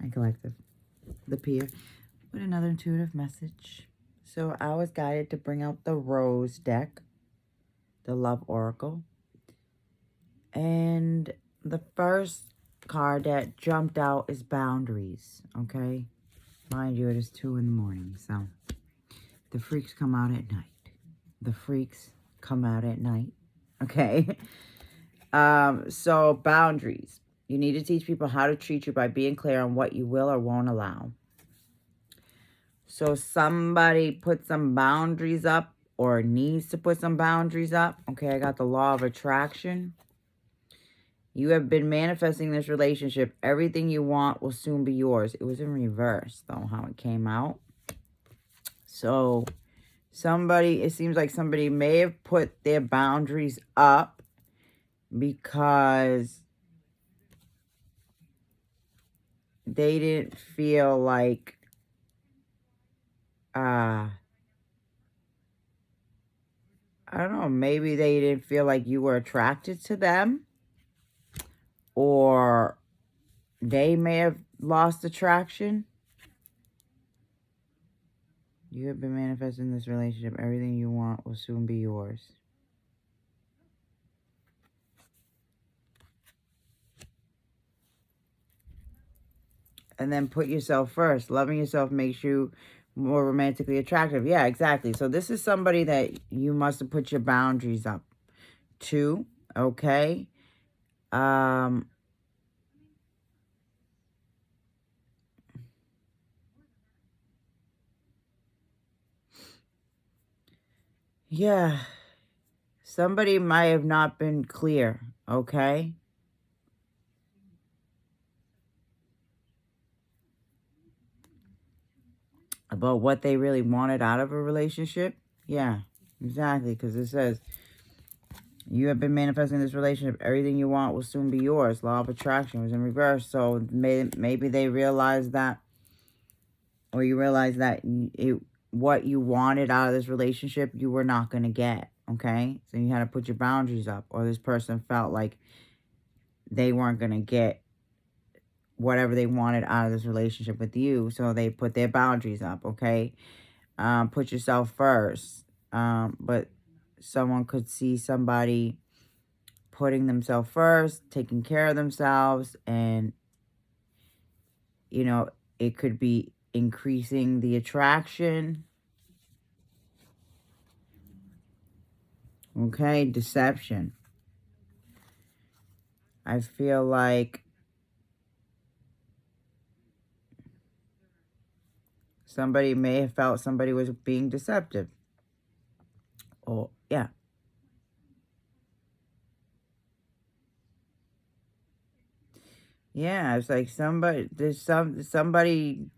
my collective, the peer, with another intuitive message. So I was guided to bring out the Rose deck, the Love Oracle. And the first card that jumped out is Boundaries, okay? Mind you, it is 2 in the morning, so the freaks come out at night. The freaks come out at night, okay? So boundaries. You need to teach people how to treat you by being clear on what you will or won't allow. So somebody put some boundaries up or needs to put some boundaries up. Okay, I got the law of attraction. You have been manifesting this relationship. Everything you want will soon be yours. It was in reverse, though, how it came out. So it seems like somebody may have put their boundaries up because they didn't feel like, I don't know, maybe they didn't feel like you were attracted to them, or they may have lost attraction. You have been manifesting this relationship. Everything you want will soon be yours. And then put yourself first. Loving yourself makes you more romantically attractive. Yeah, exactly. So this is somebody that you must have put your boundaries up to, okay? Yeah. Somebody might have not been clear, okay? About what they really wanted out of a relationship. Yeah, exactly. Because it says, you have been manifesting this relationship. Everything you want will soon be yours. Law of attraction was in reverse. So maybe they realized that, or you realized that what you wanted out of this relationship, you were not going to get. Okay? So you had to put your boundaries up. Or this person felt like they weren't going to get whatever they wanted out of this relationship with you. So they put their boundaries up. Okay? Put yourself first. But someone could see somebody putting themselves first, taking care of themselves, and, you know, it could be increasing the attraction. Okay, deception. I feel like somebody may have felt somebody was being deceptive. Oh, yeah. Yeah, it's like somebody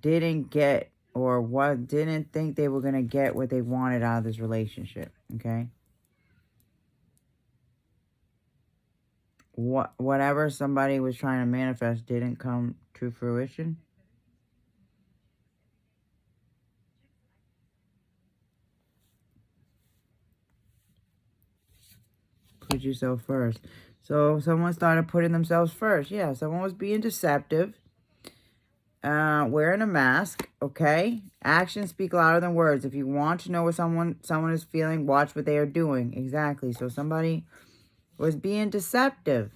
didn't get, or what, didn't think they were going to get what they wanted out of this relationship, okay? Whatever somebody was trying to manifest didn't come to fruition. Put yourself first. So someone started putting themselves first. Yeah, someone was being deceptive. Wearing a mask, okay? Actions speak louder than words. If you want to know what someone is feeling, watch what they are doing. Exactly. So somebody was being deceptive.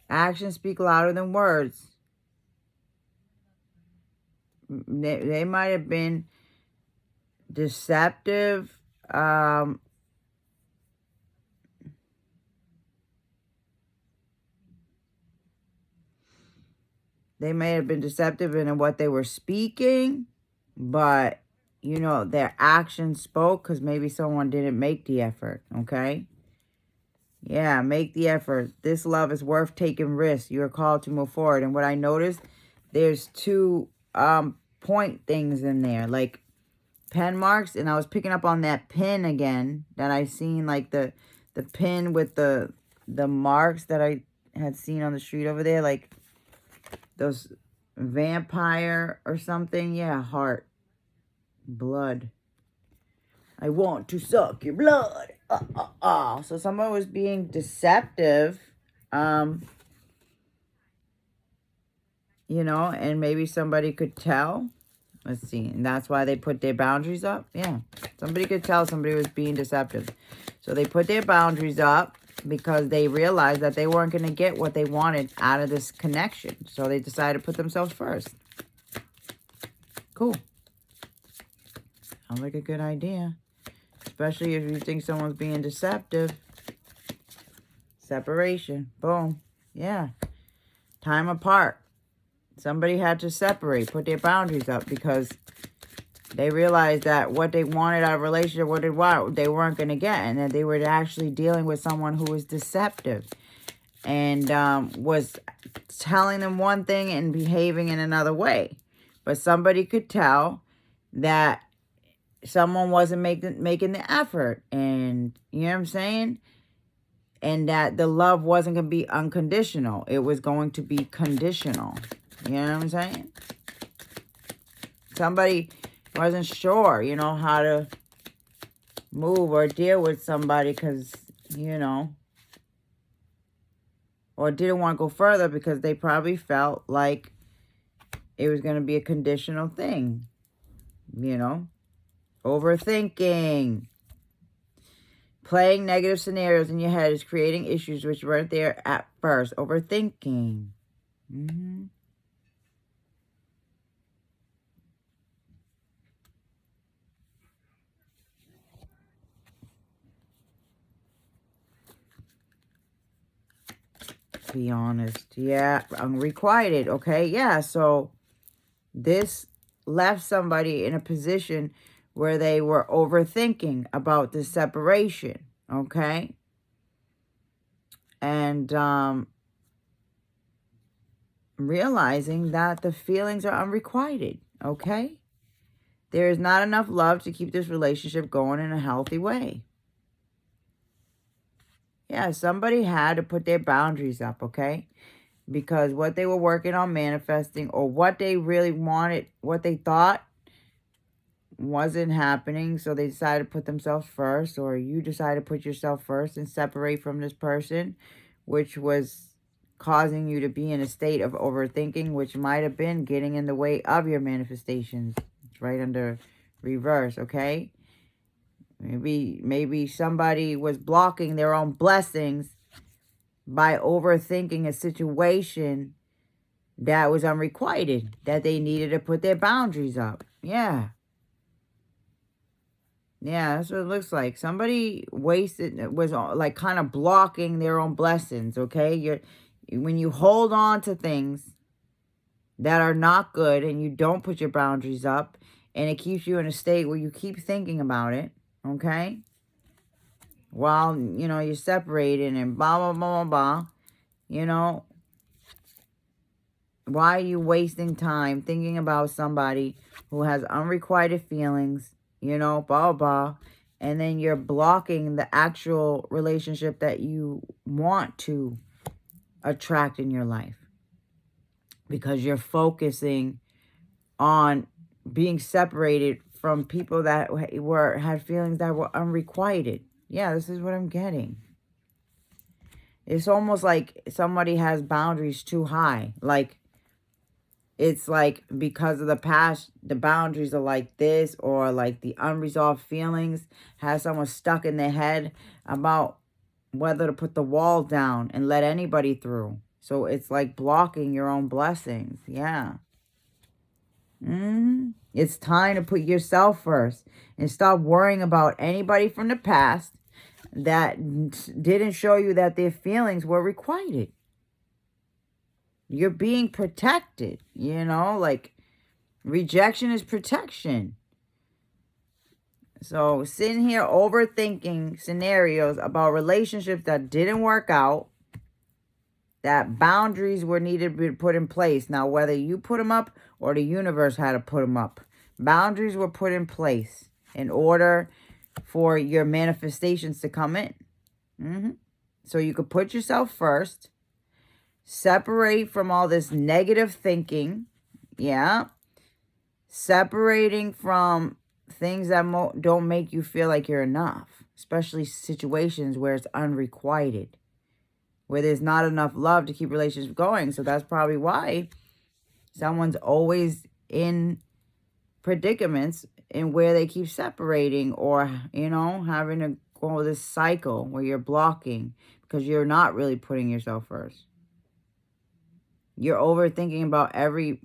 Actions speak louder than words. They might have been deceptive. They may have been deceptive in what they were speaking, but, you know, their actions spoke, because maybe someone didn't make the effort, okay? Yeah, make the effort. This love is worth taking risks. You are called to move forward. And what I noticed, there's 2 point things in there, like pen marks, and I was picking up on that pin again that I seen, like the pin with the marks that I had seen on the street over there, like those vampire or something. Yeah, heart, blood. I want to suck your blood. So someone was being deceptive. you know, and maybe somebody could tell. Let's see. And that's why they put their boundaries up. Yeah. Somebody could tell somebody was being deceptive. So they put their boundaries up because they realized that they weren't going to get what they wanted out of this connection. So they decided to put themselves first. Cool. Sounds like a good idea. Especially if you think someone's being deceptive. Separation. Boom. Yeah. Time apart. Somebody had to separate, put their boundaries up because they realized that what they wanted out of a relationship, what they want, they weren't going to get. And that they were actually dealing with someone who was deceptive and was telling them one thing and behaving in another way. But somebody could tell that someone wasn't making the effort. And you know what I'm saying? And that the love wasn't going to be unconditional. It was going to be conditional. You know what I'm saying? Somebody wasn't sure, you know, how to move or deal with somebody because, you know, or didn't want to go further because they probably felt like it was going to be a conditional thing, you know. Overthinking. Playing negative scenarios in your head is creating issues which weren't there at first. Overthinking. Mm-hmm. Be honest. Yeah, unrequited. Okay, yeah. So this left somebody in a position where they were overthinking about the separation. Okay, and realizing that the feelings are unrequited. Okay, there is not enough love to keep this relationship going in a healthy way. Yeah, somebody had to put their boundaries up. Okay. Because what they were working on manifesting or what they really wanted, what they thought wasn't happening. So they decided to put themselves first, or you decided to put yourself first and separate from this person, which was causing you to be in a state of overthinking, which might have been getting in the way of your manifestations. It's right under reverse, okay? Maybe somebody was blocking their own blessings by overthinking a situation that was unrequited, that they needed to put their boundaries up. Yeah. Yeah, that's what it looks like. Somebody was like kind of blocking their own blessings, okay? When you hold on to things that are not good and you don't put your boundaries up and it keeps you in a state where you keep thinking about it, okay? While, you know, you're separated and blah, blah, blah, blah, blah, you know, why are you wasting time thinking about somebody who has unrequited feelings, you know, blah, blah, and then you're blocking the actual relationship that you want to attract in your life because you're focusing on being separated from people that had feelings that were unrequited. Yeah, this is what I'm getting. It's almost like somebody has boundaries too high. Like, it's like because of the past, the boundaries are like this, or like the unresolved feelings has someone stuck in their head about whether to put the wall down and let anybody through. So it's like blocking your own blessings. Yeah. It's time to put yourself first and stop worrying about anybody from the past that didn't show you that their feelings were requited. You're being protected, you know, like rejection is protection. So sitting here overthinking scenarios about relationships that didn't work out, that boundaries were needed to be put in place. Now, whether you put them up or the universe had to put them up, boundaries were put in place in order for your manifestations to come in. So you could put yourself first, separate from all this negative thinking. Yeah. Separating from things that don't make you feel like you're enough, especially situations where it's unrequited, where there's not enough love to keep relationships going. So that's probably why Someone's always in predicaments in where they keep separating, or, you know, having to go this cycle where you're blocking because you're not really putting yourself first. You're overthinking about every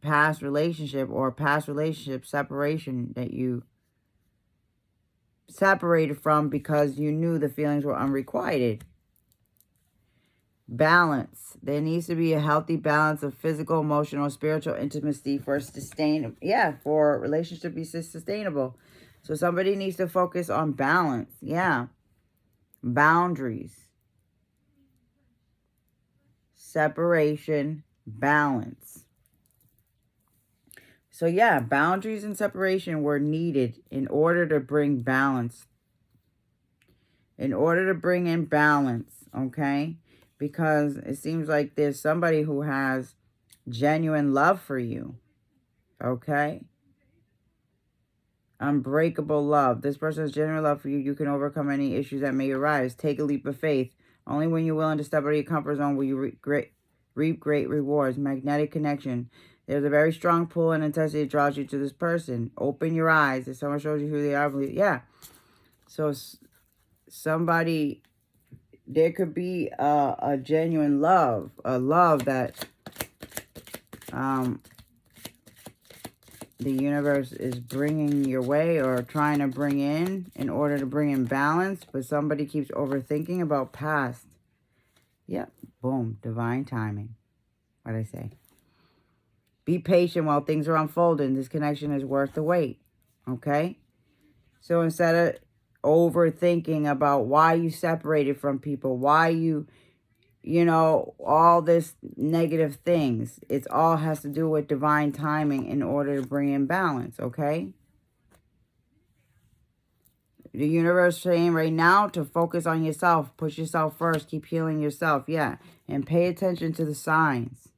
past relationship or past relationship separation that you separated from because you knew the feelings were unrequited. Balance. There needs to be a healthy balance of physical, emotional, spiritual intimacy for for a relationship to be sustainable. So somebody needs to focus on balance. Yeah. Boundaries. Separation. Balance. So yeah, boundaries and separation were needed in order to bring balance. In order to bring in balance, okay? Because it seems like there's somebody who has genuine love for you, okay? Unbreakable love. This person has genuine love for you. You can overcome any issues that may arise. Take a leap of faith. Only when you're willing to step out of your comfort zone will you reap great rewards. Magnetic connection. There's a very strong pull and intensity that draws you to this person. Open your eyes. If someone shows you who they are, believe. Yeah. So somebody, there could be a genuine love. A love that the universe is bringing your way or trying to bring in order to bring in balance, but somebody keeps overthinking about past. Yep. Boom. Divine timing. What'd I say? Be patient while things are unfolding. This connection is worth the wait. Okay? So instead of overthinking about why you separated from people, why you know, all this negative things. It all has to do with divine timing in order to bring in balance, okay? The universe saying right now to focus on yourself. Push yourself first. Keep healing yourself, yeah. And pay attention to the signs.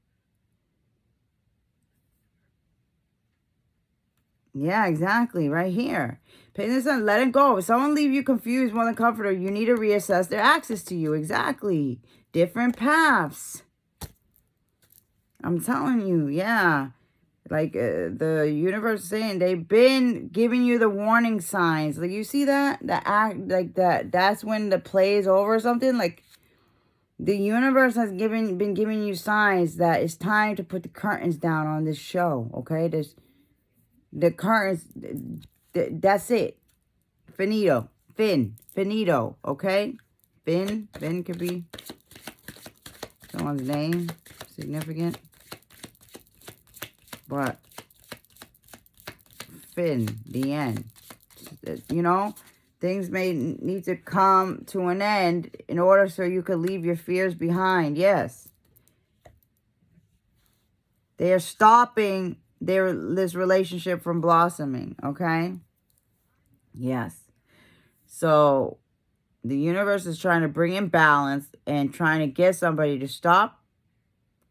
Yeah, exactly. Right here. Pay attention. Let it go. If someone leave you confused more than comforter, you need to reassess their access to you. Exactly. Different paths. I'm telling you, yeah. Like the universe is saying, they've been giving you the warning signs. Like, you see that? The act, like that's when the play is over or something. Like, the universe has been giving you signs that it's time to put the curtains down on this show. Okay, the curtains. That's it. Finito. Finito. Okay. Fin could be someone's name. Significant. But the end. You know, things may need to come to an end in order so you could leave your fears behind. Yes. They are stopping this relationship from blossoming, okay? Yes. So the universe is trying to bring in balance and trying to get somebody to stop,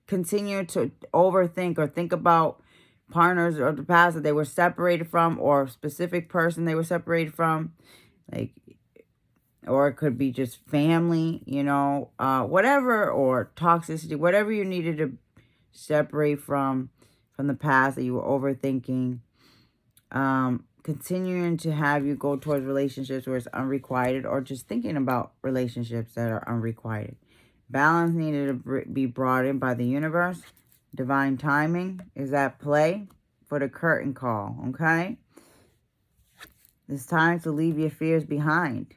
continue to overthink or think about partners or the past that they were separated from, or a specific person they were separated from, like, or it could be just family, you know, whatever, or toxicity, whatever you needed to separate from the past that you were overthinking. Continuing to have you go towards relationships where it's unrequited, or just thinking about relationships that are unrequited. Balance needed to be brought in by the universe. Divine timing is at play for the curtain call, okay? It's time to leave your fears behind.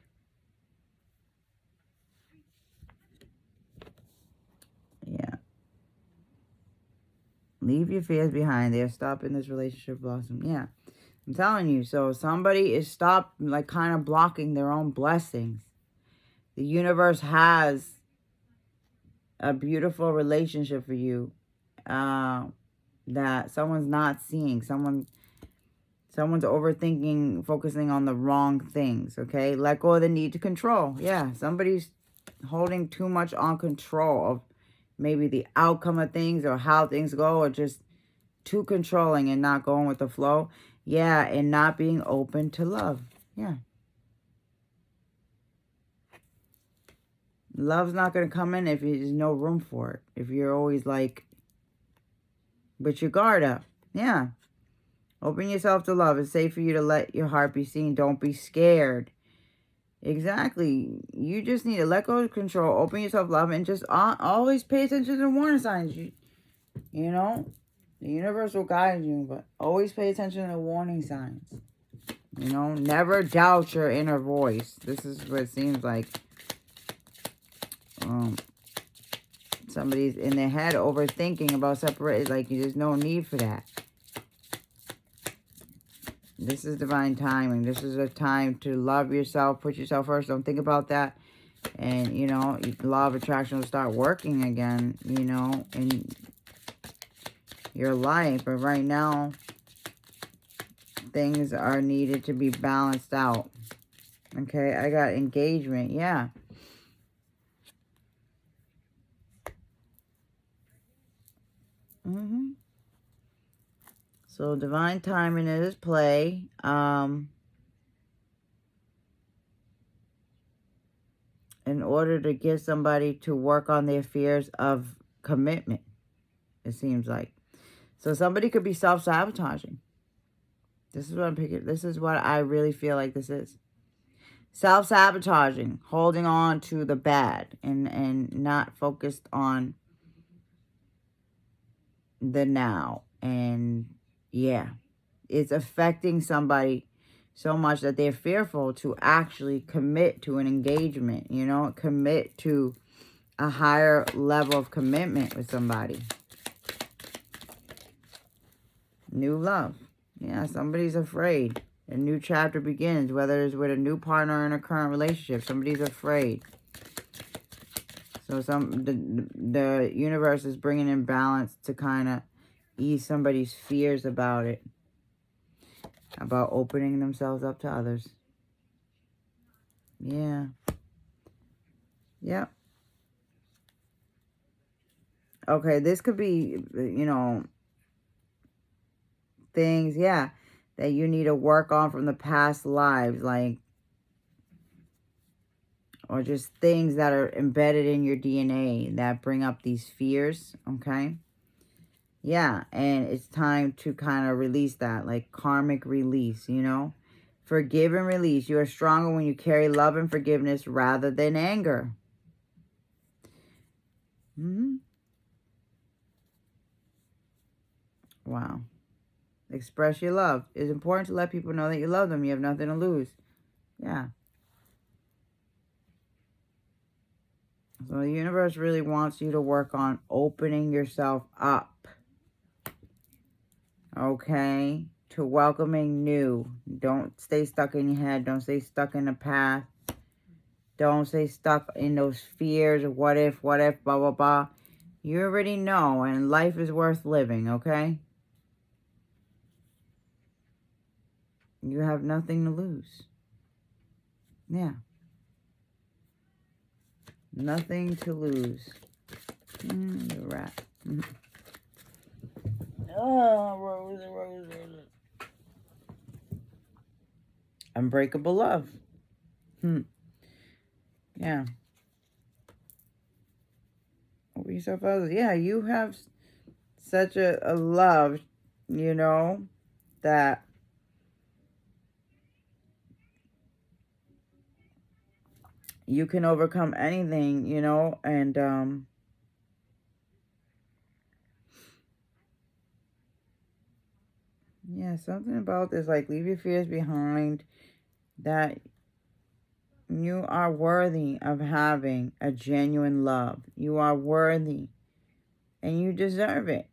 Yeah. Leave your fears behind. They're stopping this relationship blossom. Yeah. I'm telling you. So somebody is stopped, like, kind of blocking their own blessings. The universe has a beautiful relationship for you that someone's not seeing. Someone's overthinking, focusing on the wrong things, okay? Let go of the need to control. Yeah, somebody's holding too much on control of maybe the outcome of things or how things go, or just too controlling and not going with the flow. Yeah, and not being open to love. Yeah. Love's not going to come in if there's no room for it. If you're always like with your guard up. Yeah. Open yourself to love. It's safe for you to let your heart be seen. Don't be scared. Exactly. You just need to let go of control. Open yourself to love. And just always pay attention to the warning signs. You know, the universe will guide you. But always pay attention to the warning signs. You know, never doubt your inner voice. This is what it seems like. Somebody's in their head overthinking about separation. Like, there's no need for that. This is divine timing. This is a time to love yourself. Put yourself first. Don't think about that. And, you know, the law of attraction will start working again, you know, in your life. But right now, things are needed to be balanced out. Okay, I got engagement. Yeah. So divine timing is play. In order to get somebody to work on their fears of commitment, it seems like. So somebody could be self-sabotaging. This is what I'm picking. This is what I really feel like this is. Self-sabotaging, holding on to the bad and not focused on the now. And yeah, it's affecting somebody so much that they're fearful to actually commit to an engagement, you know, commit to a higher level of commitment with somebody. New love. Yeah, somebody's afraid. A new chapter begins, whether it's with a new partner or in a current relationship. Somebody's afraid. So the universe is bringing in balance to kind of ease somebody's fears about it. About opening themselves up to others. Yeah. Yep. Okay, this could be, you know, things, yeah, that you need to work on from the past lives, like, or just things that are embedded in your DNA that bring up these fears, okay? Yeah, and it's time to kind of release that, like karmic release, you know? Forgive and release. You are stronger when you carry love and forgiveness rather than anger. Wow. Express your love. It's important to let people know that you love them. You have nothing to lose. Yeah. So the universe really wants you to work on opening yourself up. Okay? To welcoming new. Don't stay stuck in your head. Don't stay stuck in the past. Don't stay stuck in those fears of what if, blah, blah, blah. You already know, and life is worth living, okay? You have nothing to lose. Yeah. Nothing to lose. The rat. Oh, Rose. Unbreakable love. Yeah. Open yourself others. Yeah, you have such a love, you know, that you can overcome anything, you know, and yeah, something about this, like, leave your fears behind, that you are worthy of having a genuine love. You are worthy, and you deserve it.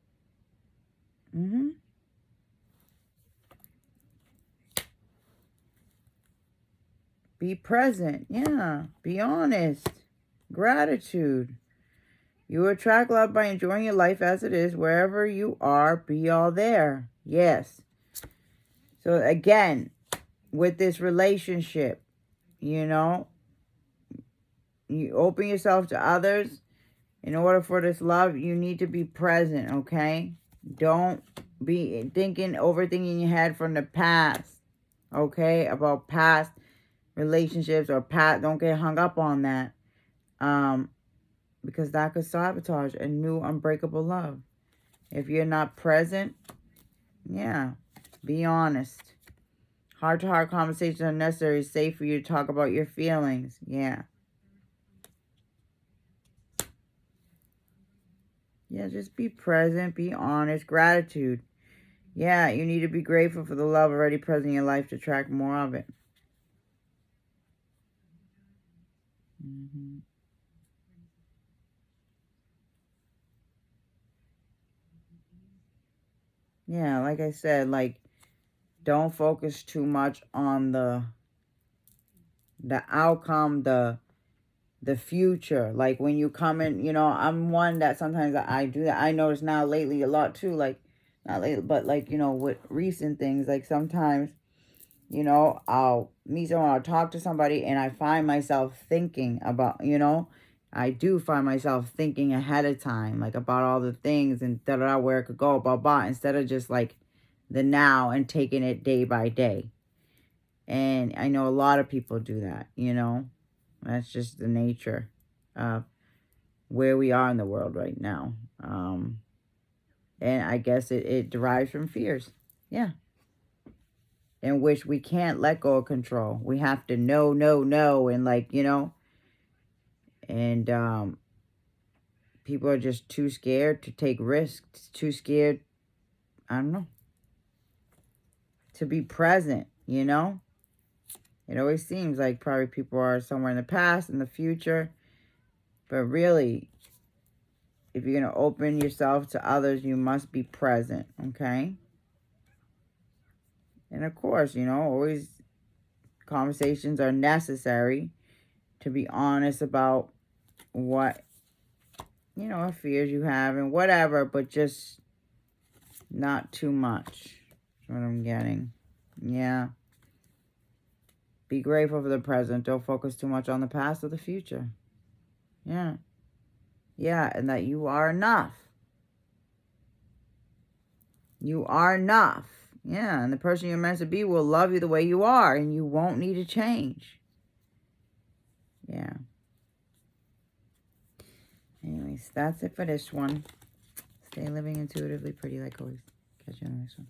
Be present. Yeah. Be honest. Gratitude. You attract love by enjoying your life as it is. Wherever you are, be all there. Yes. So again, with this relationship, you know, you open yourself to others. In order for this love, you need to be present, okay? Don't be overthinking your head from the past, okay? About past relationships or past. Don't get hung up on that. Because that could sabotage a new unbreakable love. If you're not present, yeah, be honest. Heart-to-heart conversations are necessary. It's safe for you to talk about your feelings. Yeah. Yeah, just be present, be honest. Gratitude. Yeah, you need to be grateful for the love already present in your life to attract more of it. Yeah, like I said, like, don't focus too much on the outcome, the future. Like, when you come in, you know, I'm one that sometimes I do that. I notice now lately a lot too, like, not lately, but like, you know, with recent things, like sometimes, you know, I'll meet someone, I'll talk to somebody, and I find myself thinking about, you know, I do find myself thinking ahead of time, like, about all the things and da-da-da, where it could go, blah, blah, instead of just, like, the now and taking it day by day. And I know a lot of people do that, you know. That's just the nature of where we are in the world right now. And I guess it derives from fears. Yeah. In which we can't let go of control. We have to know, and like, you know, and people are just too scared to take risks, too scared, I don't know, to be present, you know? It always seems like probably people are somewhere in the past, in the future, but really, if you're going to open yourself to others, you must be present, okay? And of course, you know, always conversations are necessary to be honest about what, you know, fears you have and whatever, but just not too much. That's what I'm getting. Yeah. Be grateful for the present. Don't focus too much on the past or the future. Yeah. Yeah, and that you are enough. You are enough. Yeah, and the person you're meant to be will love you the way you are, and you won't need to change. Yeah. Anyways, that's it for this one. Stay living intuitively pretty like always. Catch you on the next one.